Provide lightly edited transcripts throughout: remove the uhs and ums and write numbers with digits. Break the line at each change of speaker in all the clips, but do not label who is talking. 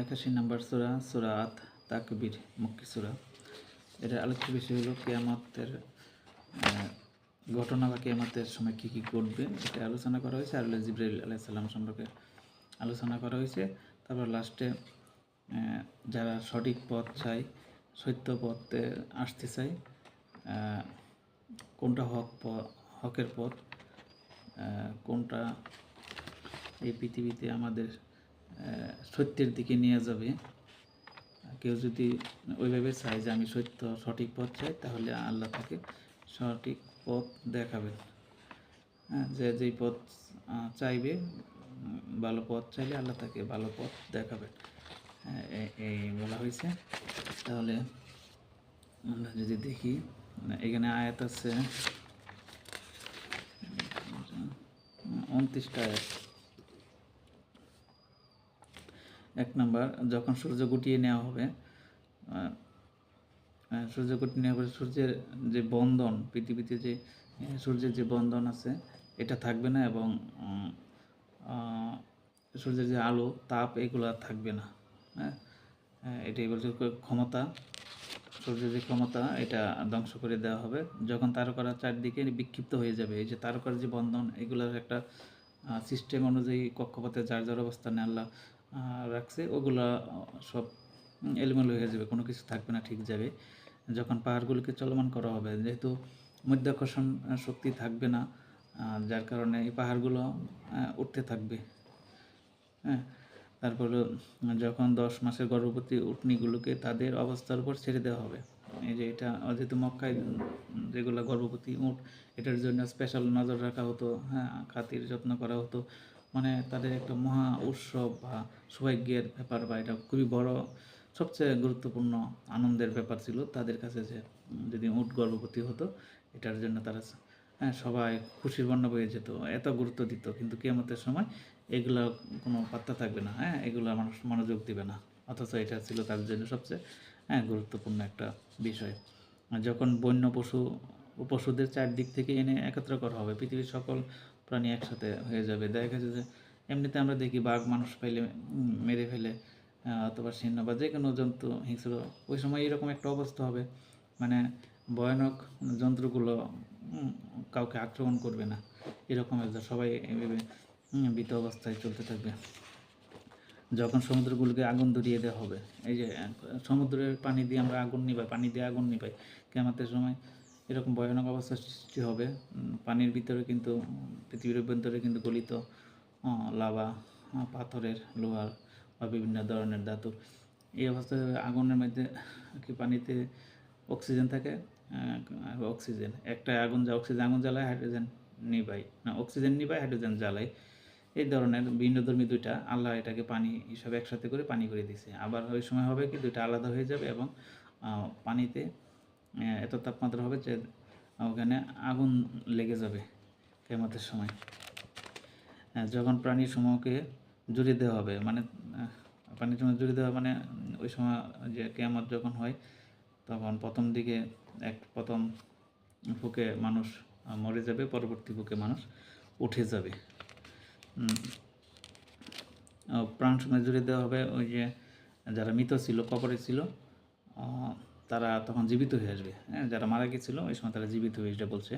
81 নম্বর সূরা সূরা আত তাকবীর মক্কি সূরা। এটার আলোচ্য বিষয় হলো কিয়ামতের ঘটনা বা কিয়ামতের সময় কী কী ঘটবে এটা আলোচনা করা হয়েছে। আর জিবরাইল আলাইহিস সালাম সম্পর্কে আলোচনা করা হয়েছে। তারপর লাস্টে যারা সঠিক পথ চায়, সত্য পথে আসতে চায়, কোনটা হকের পথ, কোনটা এই পৃথিবীতে আমাদের সত্যের দিকে নিয়ে যাবে। কেউ যদি ওইভাবে চায় যে আমি সঠিক পথ চাই, তাহলে আল্লাহ তাকে সঠিক পথ দেখাবেন। যে যেই পথ চাইবে, ভালো পথ চাইলে আল্লাহ তাকে ভালো পথ দেখাবেন, এই বলা হয়েছে। তাহলে আমরা যদি দেখি, এখানে আয়াত আছে 29টা আয়াত। 1 নম্বর, যখন সূর্য গুটিয়ে নেওয়া হবে, সূর্য গুটিয়ে নেওয়া হবে, সূর্যের যে বন্ধন, পৃথিবীতে যে সূর্যের যে বন্ধন আছে এটা থাকবে না, এবং সূর্যের যে আলো তাপ এগুলো থাকবে না। এটাই বলছে ক্ষমতা, সূর্যের যে ক্ষমতা এটা ধ্বংস করে দেওয়া হবে। যখন তারকারা চারদিকে বিক্ষিপ্ত হয়ে যাবে, এই যে তারকার যে বন্ধন, এগুলোর একটা সিস্টেম অনুযায়ী কক্ষপথে যার যার অবস্থানে আল্লাহ রাখছে, ওগুলো সব এলোমেলো হয়ে যাবে, কোনো কিছু থাকবে না ঠিক যাবে। যখন পাহাড়গুলোকে চলমান করা হবে, যেহেতু মধ্যাকর্ষণ শক্তি থাকবে না, যার কারণে এই পাহাড়গুলো উঠতে থাকবে। তারপরে যখন 10 মাসের গর্ভবতী উটনিগুলোকে তাদের অবস্থার উপর ছেড়ে দেওয়া হবে। এই যে এটা যেহেতু মক্কায় যেগুলো গর্ভবতী উট, এটার জন্য স্পেশাল নজর রাখা হতো, খাতির যত্ন করা হতো। মানে তাদের একটা মহা উৎসব বা সৌভাগ্যের ব্যাপার, বা এটা খুবই বড়, সবচেয়ে গুরুত্বপূর্ণ আনন্দের ব্যাপার ছিল তাদের কাছে, যে যদি উট গর্ভবতী হতো, এটার জন্য তারা সবাই খুশির বন্যা বয়ে যেত, এত গুরুত্ব দিত। কিন্তু কিয়ামতের সময় এগুলো কোনো পাত্তা থাকবে না, এগুলো মানুষ মনোযোগ দিবে না, অথচ এটা ছিল তাদের জন্য সবচেয়ে গুরুত্বপূর্ণ একটা বিষয়। যখন বন্য পশুদের চারদিক থেকে এনে একত্র করা হবে, পৃথিবীর সকল প্রাণী একসাথে হয়ে যাবে। দেখা যাচ্ছে যে এমনিতে আমরা দেখি বাঘ মানুষ পাইলে মেরে ফেলে, অথবা সিংহ বা যে কোনো জন্তু হিংস্র, ওই সময় এরকম একটা অবস্থা হবে, মানে ভয়ানক জন্তুগুলো কাউকে আক্রমণ করবে না, এরকম একটা সবাই এভাবে ভীত অবস্থায় চলতে থাকবে। যখন সমুদ্রগুলোকে আগুন ধরিয়ে দেওয়া হবে, এই যে সমুদ্রের পানি দিয়ে আমরা আগুন নিভাই, পানি দিয়ে আগুন নিভাই, কিয়ামতের সময় এরকম ভয়ানক অবস্থার সৃষ্টি হবে। পানির ভিতরে কিন্তু, পৃথিবীর অভ্যন্তরে কিন্তু গলিত লাভা, পাথরের, লোহার বা বিভিন্ন ধরনের ধাতু, এই অবস্থায় আগুনের মধ্যে কি পানিতে অক্সিজেন থাকে, অক্সিজেন একটা অক্সিজেন আগুন জ্বালায়, হাইড্রোজেন নিভাই না, অক্সিজেন নিভাই, হাইড্রোজেন জ্বালায়। এই ধরনের ভিন্নধর্মী দুইটা, আল্লাহ এটাকে পানি হিসাবে একসাথে করে পানি করে দিছে। আবার ওই সময় হবে কি, দুইটা আলাদা হয়ে যাবে, এবং পানিতে এত তাপমাত্রা হবে যে ওখানে আগুন লেগে যাবে কিয়ামতের সময়। যখন প্রাণীর সমূহকে জুড়ে দেওয়া হবে, মানে পানির সময় জুড়ে দেওয়া, মানে ওই সময় যে কিয়ামত যখন হয়, তখন প্রথম দিকে প্রথম ফুকে মানুষ মরে যাবে, পরবর্তী ফুকে মানুষ উঠে যাবে। প্রাণ সময় জুড়ে দেওয়া হবে, ওই যে যারা মৃত ছিল, কবরে ছিল, তারা তখন জীবিত হয়ে আসবে। যারা মারা গেছিল ওই সময় তারা জীবিত হয়ে আসবে বলছে।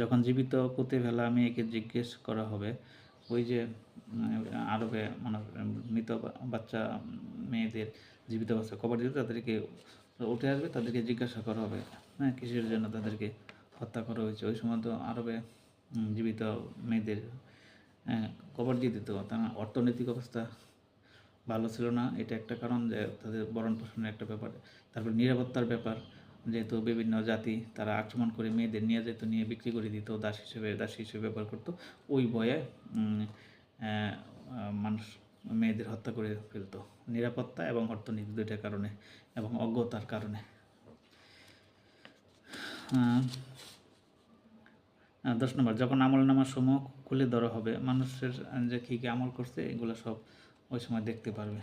যখন জীবিত পুঁতে ফেলা মেয়েকে জিজ্ঞেস করা হবে, ওই যে আরবে মৃত বাচ্চা মেয়েদের জীবিত অবস্থা কবর দিতে, তাদেরকে উঠে আসবে, তাদেরকে জিজ্ঞাসা করা হবে কিসের জন্য তাদেরকে হত্যা করা হয়েছে। ওই সময় তো আরবে জীবিত মেয়েদের কবর দিয়ে দিত, তার অর্থনৈতিক অবস্থা ভালো ছিল না, এটা একটা কারণ, যে তাদের ভরণ পোষণের একটা ব্যাপার। তারপর নিরাপত্তার ব্যাপার, যেহেতু বিভিন্ন জাতি তারা আক্রমণ করে মেয়েদের নিয়ে যেত, নিয়ে বিক্রি করে দিত, দাসী হিসেবে ব্যবহার করতো, ওই ভয়ে মানুষ মেয়েদের হত্যা করে ফেলতো, নিরাপত্তা এবং অর্থনীতি দুইটার কারণে, এবং অজ্ঞতার কারণে। 10 নম্বর, যখন আমলনামার সমূহ খুলে ধরা হবে, মানুষের যে কী কী আমল করছে এগুলো সব ওই সময় দেখতে পারবে।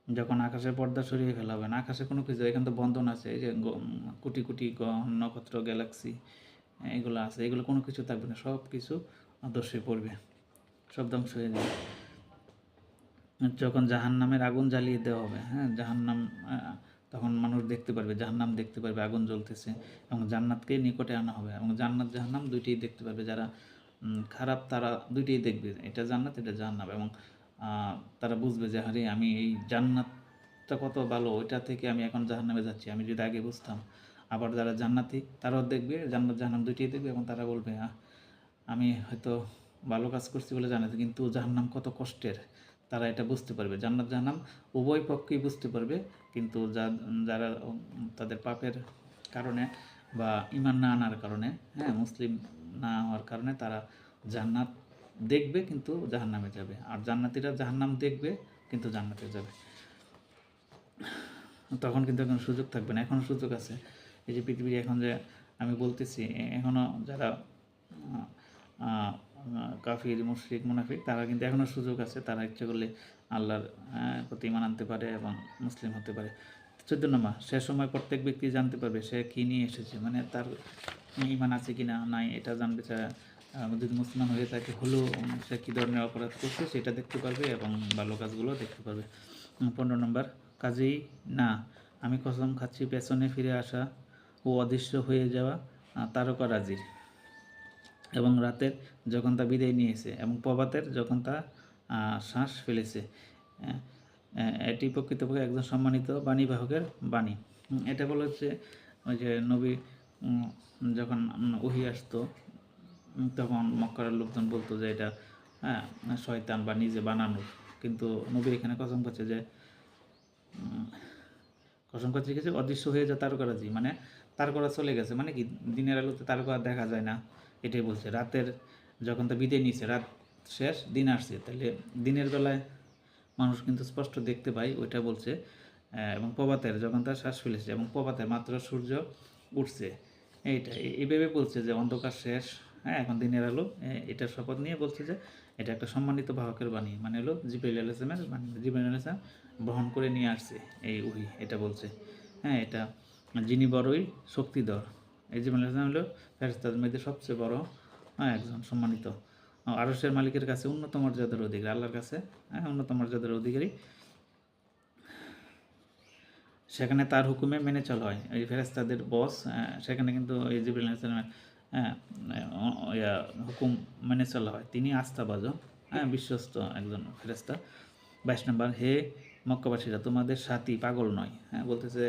যখন আকাশের পর্দা সরিয়ে ফেলা হবে না, আকাশে কোনো কিছু, এখানে তো বন্ধন আছে, এই যে কোটি কোটি নক্ষত্র, গ্যালাক্সি এগুলো আছে, এগুলো কোনো কিছু থাকবে না, সব কিছু ধসে পড়বে, সব ধ্বংস হয়ে যাবে। যখন জাহান্নামের আগুন জ্বালিয়ে দেওয়া হবে, হ্যাঁ, জাহান্নাম তখন মানুষ দেখতে পারবে, জাহান্নাম দেখতে পারবে আগুন জ্বলতেছে, এবং জান্নাতকে নিকটে আনা হবে, এবং জান্নাত জাহান্নাম দুইটাই দেখতে পারবে। যারা খারাপ তারা দুইটাই দেখবে, এটা জান্নাত এটা জাহান্নাম, এবং তারা বুঝবে যে আরে আমি এই জান্নাতটা কত ভালো, ওইটা থেকে আমি এখন জাহান্নামে যাচ্ছি, আমি যদি আগে বুঝতাম। আবার যারা জান্নাতি তারাও দেখবে, জান্নাত জাহান্নাম দুইটাই দেখবে, এবং তারা বলবে আমি হয়তো ভালো কাজ করছি বলে জানাতে, কিন্তু জাহান্নাম কত কষ্টের তারা এটা বুঝতে পারবে। জান্নাত জাহান্নাম উভয় পক্ষেই বুঝতে পারবে, কিন্তু যারা তাদের পাপের কারণে বা ঈমান না আনার কারণে, হ্যাঁ, মুসলিম না হওয়ার কারণে তারা জান্নাত দেখবে কিন্তু জাহান্নামে যাবে, আর জান্নাতীরা জাহান্নাম দেখবে কিন্তু জান্নাতে যাবে। তখন কিন্তু এখন সুযোগ থাকবে না, এখনও সুযোগ আছে। এই যে পৃথিবীর এখন যে আমি বলতেছি, এখনও যারা কাফির মুশরিক মুনাফিক তারা কিন্তু এখনও সুযোগ আছে, তারা ইচ্ছে করলে আল্লাহর প্রতি ঈমান আনতে পারে এবং মুসলিম হতে পারে। 14 নম্বর, সে সময় প্রত্যেক ব্যক্তি জানতে পারবে সে কী নিয়ে এসেছে, মানে তার ঈমান আছে কি না নাই এটা জানবে। যদি মুসলমান হয়ে থাকে হলেও সে কী ধরনের অপরাধ করছে সেটা দেখতে পারবে, এবং ভালো কাজগুলো দেখতে পারবে। 15 নম্বর, কাজেই না, আমি কসম খাচ্ছি পেছনে ফিরে আসা ও অদৃশ্য হয়ে যাওয়া তারকারাজির, এবং রাতের যখন তা বিদায় নিয়েছে, এবং প্রভাতের যখন তা শ্বাস ফেলেছে, এটি প্রকৃতপক্ষে একজন সম্মানিত বাণীবাহকের বাণী। এটা বলা হচ্ছে ওই যে নবী যখন ওহী আসতো তখন মক্কার লোকজন বলতো যে এটা শয়তান বা নিজে বানানো, কিন্তু নবী এখানে কসম করছে যে কিছু অদৃশ্য হয়ে যায় তারকারাজি, মানে তারকারা চলে গেছে, মানে কি দিনের আলোতে তারকা দেখা যায় না, এটাই বলছে। রাতের যখন তা বিদায় নিয়েছে, রাত শেষ দিন আসছে, তাহলে দিনের বেলায় মানুষ কিন্তু স্পষ্ট দেখতে পায়, ওইটা বলছে। এবং প্রভাতের যখন তার শ্বাস ফেলেছে, এবং প্রভাতের মাত্র সূর্য উঠছে, এইটা এইভাবে বলছে যে অন্ধকার শেষ, হ্যাঁ, এখন দিনের আলো। এটার শপথ নিয়ে বলছে যে এটা একটা সম্মানিত বাহকের বাণী, মানে হলো জিবরাইল আলাইহিস সালামের বাণী, জিবরাইল আলাইহিস সালাম বহন করে নিয়ে আসছে এই ওহী, এটা বলছে। হ্যাঁ, এটা যিনি বড়ই শক্তিধর, এই জিবরাইল আলাইহিস সালাম হলো ফেরেশতাদের মধ্যে সবচেয়ে বড়, হ্যাঁ, একজন সম্মানিত, আরশের মালিকের কাছে উন্নত মর্যাদার অধিকারী, আল্লাহর কাছে উন্নত মর্যাদার অধিকারী। সেখানে তার হুকুমে মেনে চলা হয়, এই ফেরেশতাদের বস, সেখানে কিন্তু এই জিবরাইল আলাইহিস সালামের হুকুম মেনে চলা হয়, তিনি আস্থাভাজন, বিশ্বস্ত একজন ফেরেশতা। 22 নম্বর, হে মক্কাবাসীরা, তোমাদের সাথী পাগল নয়, হ্যাঁ, বলতেছে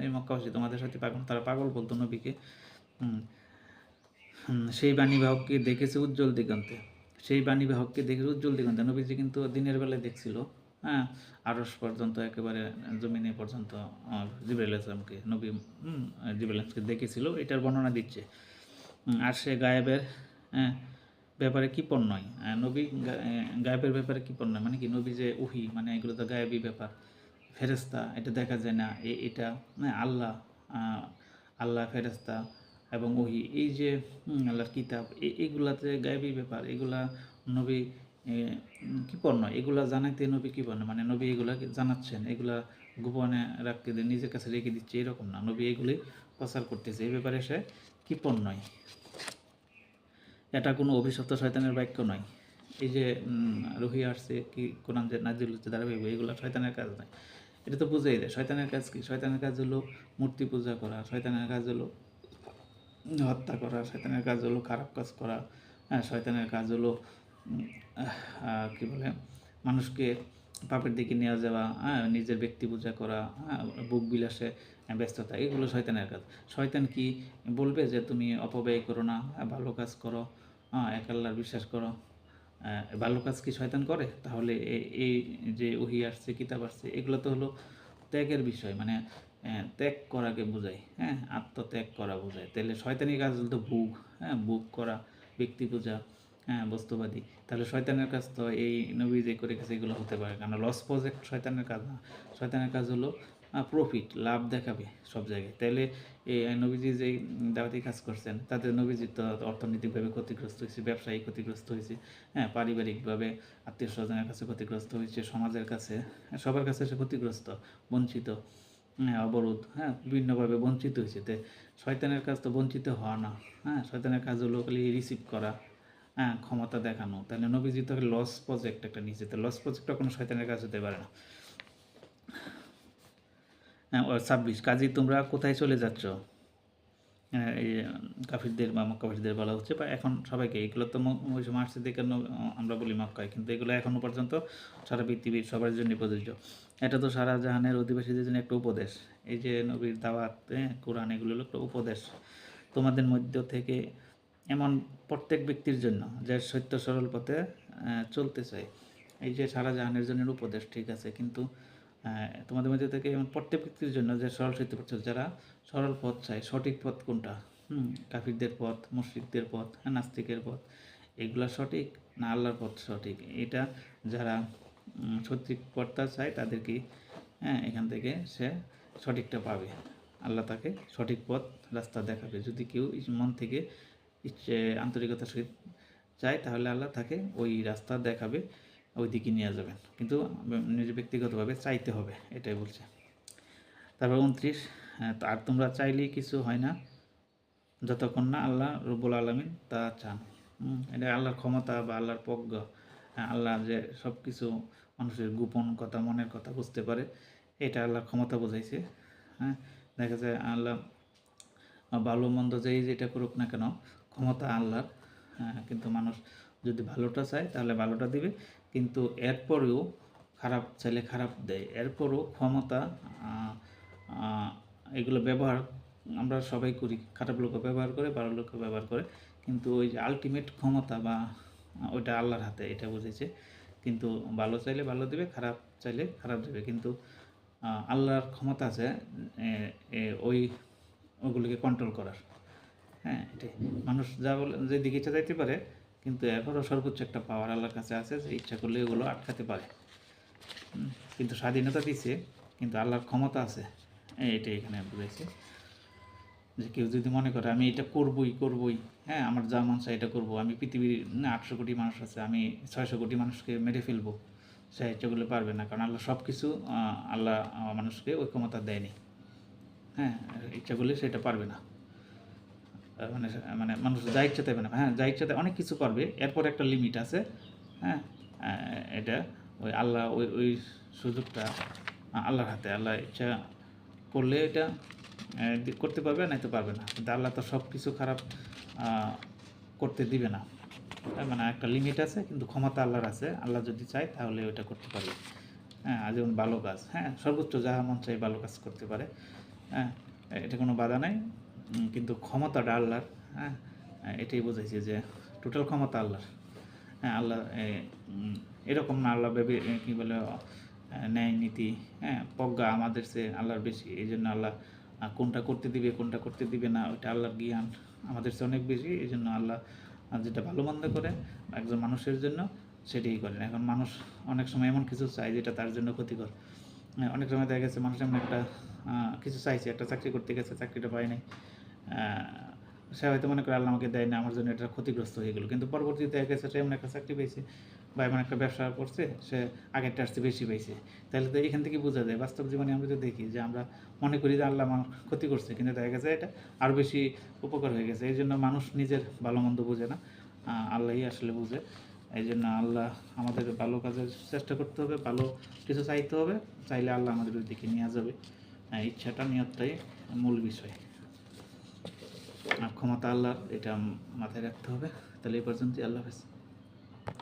এই মক্কাবাসী তোমাদের সাথী পাগল, তারা পাগল বলতো নবীকে। সেই বাণীবাহককে দেখেছে উজ্জ্বল দিগন্তে, সেই বাণীবাহককে দেখেছে উজ্জ্বল দিগন্তে, নবীজি কিন্তু দিনের বেলায় দেখছিল, হ্যাঁ, আরশ পর্যন্ত একেবারে জমিনে পর্যন্ত জিবরাইল আলাইহিস সালামকে নবী জিবরাইল আলাইহিস সালামকে দেখেছিল, এটার বর্ণনা দিচ্ছে। আর সে গায়েবের ব্যাপারে কৃপণ নয়, নবী গায়েবের ব্যাপারে কৃপণ নয়, মানে কি নবী যে ওহী, মানে এগুলো তো গায়েবী ব্যাপার, ফেরেশতা এটা দেখা যায় না, এটা আল্লাহ, আল্লাহ, ফেরেশতা এবং ওহী, এই যে আল্লাহর কিতাব, এইগুলাতে গায়েবী ব্যাপার, এগুলা নবী কৃপণ নয়, এগুলা জানাইতে নবী কৃপণ নয়, মানে নবী এগুলা জানাচ্ছেন, এগুলা গোপনে রাখতে নিজের কাছে রেখে দিচ্ছে এরকম না, নবী এগুলি প্রচার করতেছে, এই ব্যাপারে সে কৃপণ নয়। এটা কোনো অভিশপ্ত শয়তানের বাক্য নয়। এই যে রুহি আসছে কি কোরআন যে নাজিল হচ্ছে ধারাবাহিক, এগুলো শয়তানের কাজ নয়, এটা তো বুঝেই দেয়। শয়তানের কাজ কি? শয়তানের কাজ হলো মূর্তি পূজা করা, শয়তানের কাজ হলো হত্যা করা, শয়তানের কাজ হলো খারাপ কাজ করা, হ্যাঁ, শয়তানের কাজ হলো কী বলে মানুষকে পাপের দিকে নিয়ে যাওয়া, নিজের ব্যক্তি পূজা করা, বুক বিলাসে ব্যস্ততা, এগুলো শয়তানের কাজ। শয়তান কি বলবে যে তুমি অপব্যয় করো না, ভালো কাজ করো, এক আল্লাহর বিশ্বাস করো, ভালো কাজ কি শয়তান করে? তাহলে এই যে ওহী আসছে, কিতাব আসছে, এগুলো তো হলো ত্যাগের বিষয়, মানে ত্যাগ করাকে বোঝায়, হ্যাঁ, আত্মত্যাগ করা বোঝায়। তাহলে শয়তানি কাজ তো বুক, বুক করা, ব্যক্তি পূজা, বস্তুবাদী, তাহলে শয়তানের কাজ তো এই নবী যে করে গেছে এগুলো হতে পারে, কারণ লস প্রজেক্ট শয়তানের কাজ না। শয়তানের কাজ হলো প্রফিট, লাভ দেখাবে সব জায়গায়। তাহলে এই নবীজি যেই দাওয়াতি কাজ করছেন তাতে নবীজি তো অর্থনৈতিকভাবে ক্ষতিগ্রস্ত হয়েছে, ব্যবসায়ী ক্ষতিগ্রস্ত হয়েছে, পারিবারিকভাবে আত্মীয় স্বজনের কাছে ক্ষতিগ্রস্ত হয়েছে, সমাজের কাছে, সবার কাছে সে ক্ষতিগ্রস্ত, বঞ্চিত, অবরোধ, বিভিন্নভাবে বঞ্চিত হয়েছে। তো শয়তানের কাজ তো বঞ্চিত হওয়া না, শয়তানের কাজ হলো খালি রিসিভ করা, হ্যাঁ, ক্ষমতা দেখানো। তাহলে নবীজি তো লস প্রজেক্ট একটা নিয়েছে, তো লস প্রজেক্টটা কোনো শয়তানের কাজ হতে পারে না। হ্যাঁ, 26 কাজী তোমরা কোথায় চলে যাচ্ছ? হ্যাঁ, এই কাফিরদের বা মক্কাবাসীদের বলা হচ্ছে, বা এখন সবাইকে, এগুলো তো ওই সময় আসছে দেখে আমরা বলি মক্কায়, কিন্তু এগুলো এখনও পর্যন্ত সারা পৃথিবীর সবার জন্য প্রযোজ্য। এটা তো সারা জাহানের অধিবাসীদের জন্য একটা উপদেশ। এই যে নবীর দাওয়াত, কোরআন, এগুলো হলো একটা উপদেশ তোমাদের মধ্য থেকে এমন প্রত্যেক ব্যক্তির জন্য যে সত্য সরল পথে চলতে চায়। এই যে সারা জাহানের জন্য উপদেশ, ঠিক আছে, কিন্তু তোমাদের মধ্যে থেকে এমন প্রত্যেক ব্যক্তির জন্য যে সরল সত্য পথ, যারা সরল পথ চায়, সঠিক পথ কোনটা? কাফিরদের পথ, মুশরিকদের পথ, নাস্তিকের পথ, এগুলা সঠিক না আল্লাহর পথ সঠিক? এটা যারা সঠিক পথটা চায় তাদেরকে এখান থেকে সে সঠিকটা পাবে, আল্লাহ তাকে সঠিক পথ রাস্তা দেখাবে। যদি কেউ মন থেকে ইচ্ছে আন্তরিকতার সহিত চায়, তাহলে আল্লাহ তাকে ওই রাস্তা দেখাবে, ওই দিকে নিয়ে যাবেন, কিন্তু নিজে ব্যক্তিগতভাবে চাইতে হবে, এটাই বলছে। তারপর 29, আর তোমরা চাইলেই কিছু হয় না যতক্ষণ না আল্লাহ রব্বুল আলামিন তা চান। এটা আল্লাহর ক্ষমতা বা আল্লাহর প্রজ্ঞা। আল্লাহ যে সব কিছু মানুষের গোপন কথা, মনের কথা বুঝতে পারে, এটা আল্লাহর ক্ষমতা বোঝাইছে। হ্যাঁ, দেখা যায় আল্লাহ ভালো মন্দ যেটা করুক না কেন, ক্ষমতা আল্লাহর। কিন্তু মানুষ যদি ভালোটা চায় তাহলে ভালোটা দিবে, কিন্তু এরপরেও খারাপ চাইলে খারাপ দেয়। এরপরও ক্ষমতা, এগুলো ব্যবহার আমরা সবাই করি, খারাপ লোকও ব্যবহার করে, ভালো লোকও ব্যবহার করে, কিন্তু ওই যে আলটিমেট ক্ষমতা বা ওইটা আল্লাহর হাতে, এটা বুঝেছে। কিন্তু ভালো চাইলে ভালো দেবে, খারাপ চাইলে খারাপ দেবে, কিন্তু আল্লাহর ক্ষমতা আছে ওইগুলিকে কন্ট্রোল করার। হ্যাঁ, এটাই। মানুষ যা বলে, যেদিকে ইচ্ছা যাইতে পারে, কিন্তু এরপরও সর্বোচ্চ একটা পাওয়ার আল্লাহর কাছে আছে, যে ইচ্ছা করলে এগুলো আটকাতে পারে। কিন্তু স্বাধীনতা দিচ্ছে, কিন্তু আল্লাহর ক্ষমতা আছে, এটাই এখানে বুঝাইছে। যে কেউ যদি মনে করে আমি এটা করবই, হ্যাঁ, আমার যা মন চায় এটা করবো, আমি পৃথিবীর 800 কোটি মানুষ আছে, আমি 600 কোটি মানুষকে মেরে ফেলবো, সে ইচ্ছা করলে পারবে না, কারণ আল্লাহ সব কিছু, আল্লাহ মানুষকে ওই ক্ষমতা দেয়নি। হ্যাঁ, ইচ্ছা করলে সেটা পারবে না। মানে মানে মানুষ যা ইচ্ছা দেবে না, হ্যাঁ, যা ইচ্ছা অনেক কিছু পারবে, এরপর একটা লিমিট আছে। হ্যাঁ, এটা ওই আল্লাহ ওই সুযোগটা আল্লাহর হাতে। আল্লাহ ইচ্ছা করলে এটা করতে পারবে, না তো পারবে না, কিন্তু আল্লাহ তো সব কিছু খারাপ করতে দিবে না। মানে একটা লিমিট আছে, কিন্তু ক্ষমতা আল্লাহর আছে, আল্লাহ যদি চায় তাহলে ওইটা করতে পারবে। হ্যাঁ, যেমন ভালো কাজ, হ্যাঁ, সর্বোচ্চ যাহা মন চাই ভালো কাজ করতে পারে। হ্যাঁ, এটা কোনো বাধা নাই, কিন্তু ক্ষমতাটা আল্লাহর। হ্যাঁ, এটাই বোঝাইছে যে টোটাল ক্ষমতা আল্লাহর। হ্যাঁ, আল্লাহ এরকম না, আল্লাহ ভেবে কী বলে ন্যায় নীতি, হ্যাঁ, প্রজ্ঞা আমাদের চেয়ে আল্লাহর বেশি। এই জন্য আল্লাহ কোনটা করতে দিবে, কোনটা করতে দিবে না, ওইটা আল্লাহর জ্ঞান আমাদের চেয়ে অনেক বেশি। এই জন্য আল্লাহ যেটা ভালো মন্দ করে একজন মানুষের জন্য, সেটাই করেন। এখন মানুষ অনেক সময় এমন কিছু চায় যেটা তার জন্য ক্ষতিকর। অনেক সময় দেখা গেছে মানুষ এমন একটা কিছু চাইছে, একটা চাকরি করতে গেছে, চাকরিটা পায় নাই, সে হয়তো মনে করে আল্লাহ আমাকে দেয় না, আমার জন্য এটা ক্ষতিগ্রস্ত হয়ে গেলো, কিন্তু পরবর্তীতে দেখা গেছে সে এমন একটা চাকরি পেয়েছে বা এমন একটা ব্যবসা করছে, সে আগেরটা আসতে বেশি পেয়েছে। তাহলে তো এখান থেকে বোঝা যায়, বাস্তব জীবনে আমরা তো দেখি যে আমরা মনে করি যে আল্লাহ আমার ক্ষতি করছে, কিন্তু দেখা গেছে এটা আরও বেশি উপকার হয়ে গেছে। এই জন্য মানুষ নিজের ভালো মন্দ বোঝে না, আল্লাহই আসলে বুঝে। এই জন্য আল্লাহ আমাদের ভালো কাজের চেষ্টা করতে হবে, ভালো কিছু চাইতে হবে, চাইলে আল্লাহ আমাদের ওই দিকে নিয়ে যাবে। ইচ্ছাটা, নিয়তটাই মূল বিষয়। আর ক্ষমতা আল্লাহর, এটা মাথায় রাখতে হবে। তাহলে এই পর্যন্তই, আল্লাহ হাফেজ।